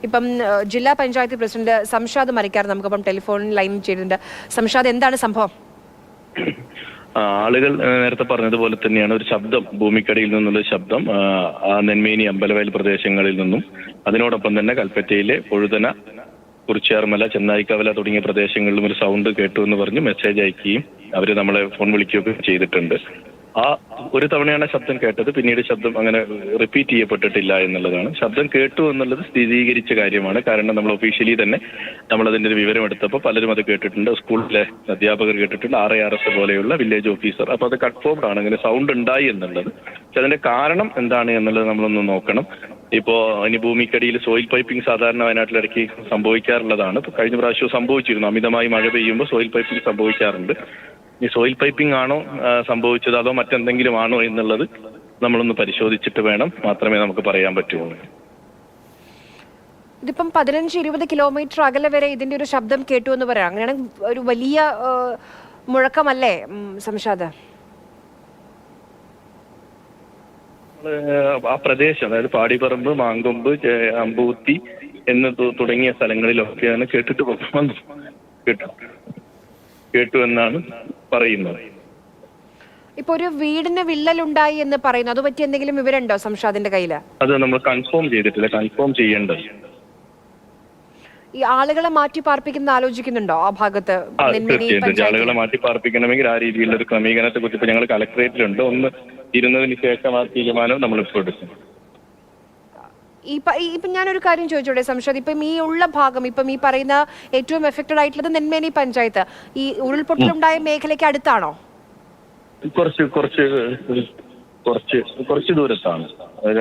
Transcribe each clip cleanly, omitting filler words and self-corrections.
ഇപ്പം ജില്ലാ പഞ്ചായത്ത് പ്രസിഡന്റ് സംഷാദ് മരിക്കാർ നമുക്കിപ്പം ടെലിഫോൺ ലൈനിൽ ചെയ്തിട്ടുണ്ട്. സംഷാദ്, എന്താണ് സംഭവം? ആളുകൾ നേരത്തെ പറഞ്ഞതുപോലെ തന്നെയാണ് ഒരു ശബ്ദം, ഭൂമിക്കടിയിൽ നിന്നുള്ള ശബ്ദം നെന്മേനി അമ്പലവയൽ പ്രദേശങ്ങളിൽ നിന്നും അതിനോടൊപ്പം തന്നെ കൽപ്പറ്റയിലെ പൊഴുതന, കുറിച്യാർമല, ചെന്നായിക്കവല തുടങ്ങിയ പ്രദേശങ്ങളിലും ഒരു സൗണ്ട് കേട്ടു എന്ന് പറഞ്ഞ് മെസ്സേജ് അയക്കുകയും അവർ നമ്മളെ ഫോൺ വിളിക്കുകയൊക്കെ ചെയ്തിട്ടുണ്ട്. ആ ഒരു തവണയാണ് ശബ്ദം കേട്ടത്, പിന്നീട് ശബ്ദം അങ്ങനെ റിപ്പീറ്റ് ചെയ്യപ്പെട്ടിട്ടില്ല എന്നുള്ളതാണ്. ശബ്ദം കേട്ടു എന്നുള്ളത് സ്ഥിരീകരിച്ച കാര്യമാണ്. കാരണം നമ്മൾ ഒഫീഷ്യലി തന്നെ നമ്മളതിൻ്റെ ഒരു വിവരം എടുത്തപ്പോൾ പലരും അത് കേട്ടിട്ടുണ്ട്. സ്കൂളിലെ അധ്യാപകർ കേട്ടിട്ടുണ്ട്, RIRS പോലെയുള്ള വില്ലേജ് ഓഫീസർ. അപ്പോൾ അത് കൺഫേംഡ് ആണ്, അങ്ങനെ സൗണ്ട് ഉണ്ടായി എന്നുള്ളത്. പക്ഷെ അതിന്റെ കാരണം എന്താണ് എന്നുള്ളത് നമ്മളൊന്ന് നോക്കണം. ഇപ്പോൾ ഇനി ഭൂമിക്കടിയിൽ സോയിൽ പൈപ്പിംഗ് സാധാരണ വയനാട്ടിലിടയ്ക്ക് സംഭവിക്കാറുള്ളതാണ്. ഇപ്പോൾ കഴിഞ്ഞ പ്രാവശ്യം സംഭവിച്ചിരുന്നു, അമിതമായി മഴ പെയ്യുമ്പോൾ സോയിൽ പൈപ്പിംഗ് സംഭവിക്കാറുണ്ട്. ഈ സോയിൽ പൈപ്പിംഗ് ആണോ സംഭവിച്ചത് അതോ മറ്റെന്തെങ്കിലും ആണോ എന്നുള്ളത് നമ്മളൊന്ന് പരിശോധിച്ചിട്ട് വേണം മാത്രമേ നമുക്ക് പറയാൻ പറ്റുള്ളൂ. ഇതിപ്പം 15-20 കിലോമീറ്റർ അകലെ വരെ ഇതിന്റെ ഒരു ശബ്ദം കേട്ടു എന്ന് പറയാം. അങ്ങനെയാണെങ്കിൽ ഒരു വലിയ മുഴക്കമല്ലേ സംഷാദ്? ആ പ്രദേശം, അതായത് പാടിപ്പറമ്പ്, മാങ്കൊമ്പ്, അമ്പൂത്തി എന്ന് തുടങ്ങിയ സ്ഥലങ്ങളിലൊക്കെയാണ് കേട്ടു എന്നാണ് പറയുന്നത്. ഇപ്പൊ ഒരു വീടിന് വിള്ളലുണ്ടായി എന്ന് പറയുന്നു, അത് പറ്റി എന്തെങ്കിലും വിവരമുണ്ടോ സംഷാദിന്റെ കയ്യില്? അത് നമ്മൾ കൺഫേം ചെയ്തിട്ടില്ല, കൺഫേം ചെയ്യേണ്ടത്. ഈ ആളുകളെ മാറ്റി പാർപ്പിക്കുന്ന ആലോചിക്കുന്നുണ്ടോ ആ ഭാഗത്ത്? ആളുകളെ മാറ്റി പാർപ്പിക്കണമെങ്കിൽ ആ രീതിയിലുള്ള ഒരു ക്രമീകരണത്തെ കുറിച്ച് ഇപ്പൊ ഞങ്ങൾ കളക്ടറേറ്റിലുണ്ട്. ഒന്ന് ഇരുന്നതിന് ശേഷം ആ തീരുമാനം നമ്മളിപ്പോൾ എടുക്കും. ഇപ്പം ഞാനൊരു കാര്യം ചോദിച്ചോട്ടെ സംഷാദ്, ഇപ്പം ഈ ഉള്ള ഭാഗം, ഇപ്പം ഈ പറയുന്ന ഏറ്റവും എഫക്റ്റഡ് ആയിട്ടുള്ളത് നെന്മേനി പഞ്ചായത്ത്, ഈ ഉരുൾപൊട്ടലുണ്ടായ മേഖലയ്ക്ക് അടുത്താണോ? കുറച്ച് ദൂരത്താണ്,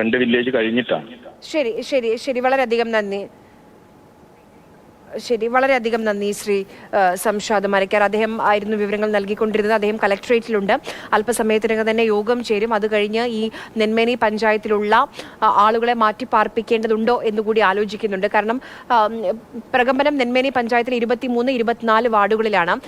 2 വില്ലേജ് കഴിഞ്ഞിട്ടാണ്. ശരി ശരി ശരി വളരെയധികം നന്ദി. ശരി, വളരെയധികം നന്ദി ശ്രീ സംഷാദ് മരക്കാർ. അദ്ദേഹം ആയിരുന്നു വിവരങ്ങൾ നൽകിക്കൊണ്ടിരുന്നത്. അദ്ദേഹം കളക്ടറേറ്റിലുണ്ട്. അല്പസമയത്തിനകം തന്നെ യോഗം ചേരും. അത് കഴിഞ്ഞ് ഈ നെന്മേനി പഞ്ചായത്തിലുള്ള ആളുകളെ മാറ്റി പാർപ്പിക്കേണ്ടതുണ്ടോ എന്നുകൂടി ആലോചിക്കുന്നുണ്ട്. കാരണം പ്രകമ്പനം നെന്മേനി പഞ്ചായത്തിൽ 23-24 വാർഡുകളിലാണ്.